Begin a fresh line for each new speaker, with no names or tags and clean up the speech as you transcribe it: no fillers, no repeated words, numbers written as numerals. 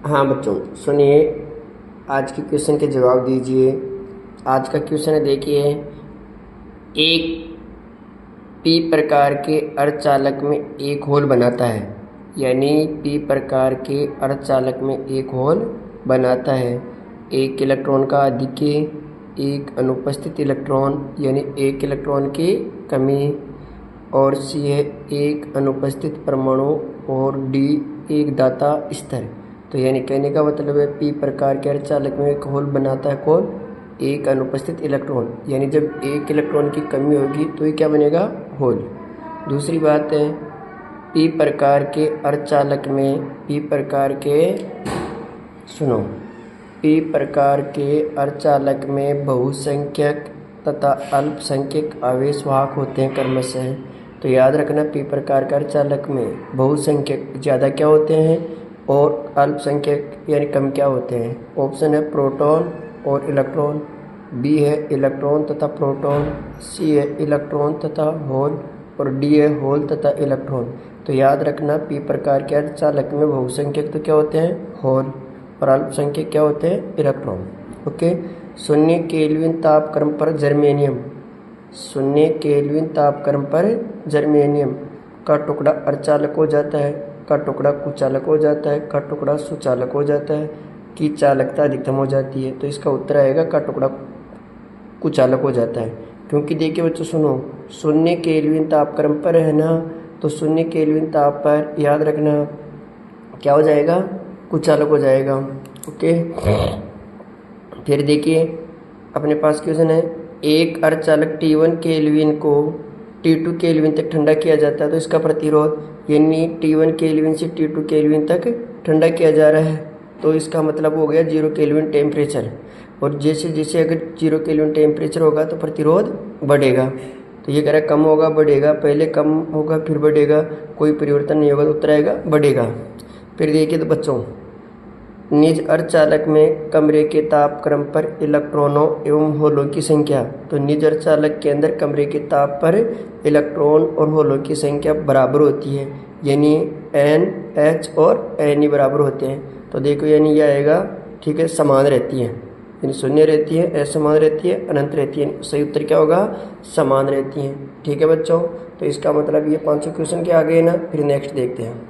हाँ बच्चों सुनिए, आज के क्वेश्चन के जवाब दीजिए। आज का क्वेश्चन है, देखिए, एक पी प्रकार के अर्धचालक में एक होल बनाता है, यानी पी प्रकार के अर्धचालक में एक होल बनाता है। एक इलेक्ट्रॉन का अधिक्य, एक अनुपस्थित इलेक्ट्रॉन यानी एक इलेक्ट्रॉन की कमी, और सी है एक अनुपस्थित परमाणु, और डी एक दाता स्तर। तो यानी कहने का मतलब है पी प्रकार के अर्धचालक में एक होल बनाता है कौन? एक अनुपस्थित इलेक्ट्रॉन, यानी जब एक इलेक्ट्रॉन की कमी होगी तो ये क्या बनेगा? होल। दूसरी बात है, पी प्रकार के अर्धचालक में पी प्रकार के अर्धचालक में बहुसंख्यक तथा अल्पसंख्यक आवेश वाहक होते हैं क्रमशः। तो याद रखना, पी प्रकार के अर्धचालक में बहुसंख्यक ज़्यादा क्या होते हैं और अल्पसंख्यक यानी कम क्या होते हैं। ऑप्शन है प्रोटॉन और इलेक्ट्रॉन, बी है इलेक्ट्रॉन तथा प्रोटॉन, सी है इलेक्ट्रॉन तथा होल, और डी है होल तथा इलेक्ट्रॉन। तो याद रखना, पी प्रकार के अर्धचालक में बहुसंख्यक तो क्या होते हैं? होल, और अल्पसंख्यक क्या होते हैं? इलेक्ट्रॉन। ओके। 0 केल्विन तापक्रम पर जर्मेनियम, 0 केल्विन तापक्रम पर जर्मेनियम का टुकड़ा अर्धचालक हो जाता है, का टुकड़ा कुचालक हो जाता है, का टुकड़ा सुचालक हो जाता है, की चालकता अधिकतम हो जाती है। तो इसका उत्तर आएगा का टुकड़ा कुचालक हो जाता है। क्योंकि देखिए बच्चों सुनो, 0 केल्विन तापक्रम पर है ना, तो 0 केल्विन ताप पर याद रखना क्या हो जाएगा? कुचालक हो जाएगा। ओके। फिर देखिए अपने पास क्वेश्चन है, एक अर्धचालक T1 केल्विन को T2 केल्विन तक ठंडा किया जाता है, तो इसका प्रतिरोध यानी T1 केल्विन से T2 केल्विन तक ठंडा किया जा रहा है, तो इसका मतलब हो गया 0 केल्विन टेम्परेचर। और जैसे जैसे अगर 0 केल्विन टेम्परेचर होगा तो प्रतिरोध बढ़ेगा। तो ये कह रहा है कम होगा बढ़ेगा, पहले कम होगा फिर बढ़ेगा, कोई परिवर्तन नहीं होगा तो उत्तर आएगा बढ़ेगा। फिर देखिए तो बच्चों, निज अर्धचालक में कमरे के तापक्रम पर इलेक्ट्रॉनों एवं होलों की संख्या। तो निज अर्धचालक के अंदर कमरे के ताप पर इलेक्ट्रॉन और होलों की संख्या बराबर होती है, यानी N, H और N बराबर होते हैं। तो देखो यानी यह आएगा, ठीक है, समान रहती है, यानी शून्य रहती है, असमान रहती है, अनंत रहती है। सही उत्तर क्या होगा? समान रहती हैं। ठीक है बच्चों, तो इसका मतलब ये 500 क्वेश्चन के आ गए ना। फिर नेक्स्ट देखते हैं।